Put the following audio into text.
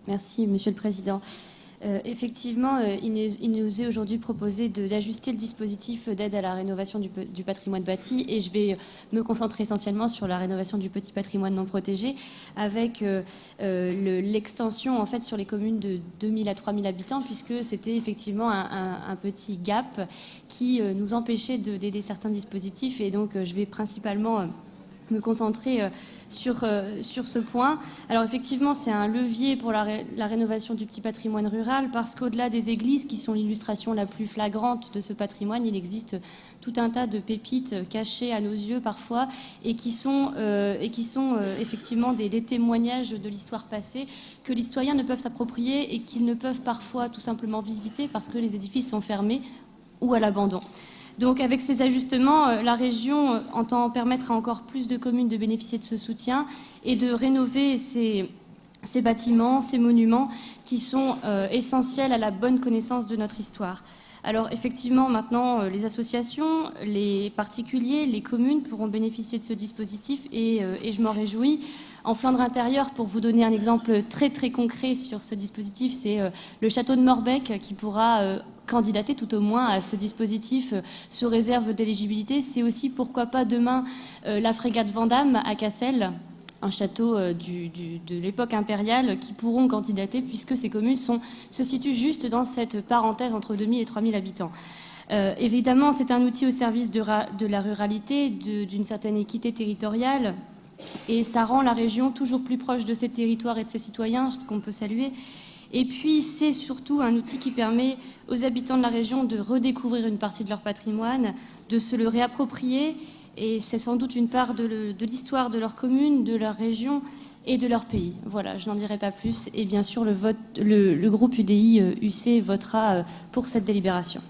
Merci, Monsieur le Président. Effectivement, il nous est aujourd'hui proposé d'ajuster le dispositif d'aide à la rénovation du patrimoine bâti, et je vais me concentrer essentiellement sur la rénovation du petit patrimoine non protégé, avec l'extension en fait sur les communes de 2000 à 3000 habitants, puisque c'était effectivement un petit gap qui nous empêchait d'aider certains dispositifs, et donc je vais principalement me concentrer sur ce point. Alors effectivement, c'est un levier pour la rénovation du petit patrimoine rural, parce qu'au-delà des églises, qui sont l'illustration la plus flagrante de ce patrimoine, il existe tout un tas de pépites cachées à nos yeux parfois, et qui sont effectivement des témoignages de l'histoire passée que les citoyens ne peuvent s'approprier et qu'ils ne peuvent parfois tout simplement visiter parce que les édifices sont fermés ou à l'abandon. Donc avec ces ajustements, la région entend permettre à encore plus de communes de bénéficier de ce soutien et de rénover ces bâtiments, ces monuments qui sont essentiels à la bonne connaissance de notre histoire. Alors effectivement, maintenant, les associations, les particuliers, les communes pourront bénéficier de ce dispositif et je m'en réjouis. En Flandre intérieure, pour vous donner un exemple très très concret sur ce dispositif, c'est le château de Morbec qui pourra candidater tout au moins à ce dispositif sous réserve d'éligibilité. C'est aussi, pourquoi pas, demain, la frégate Vandamme à Cassel, un château de l'époque impériale, qui pourront candidater puisque ces communes se situent juste dans cette parenthèse entre 2000 et 3000 habitants. Évidemment, c'est un outil au service de la ruralité, d'une certaine équité territoriale, et ça rend la région toujours plus proche de ses territoires et de ses citoyens, ce qu'on peut saluer. Et puis, c'est surtout un outil qui permet aux habitants de la région de redécouvrir une partie de leur patrimoine, de se le réapproprier, et c'est sans doute une part de l'histoire de leur commune, de leur région et de leur pays. Voilà, je n'en dirai pas plus. Et bien sûr, le groupe UDI-UC votera pour cette délibération.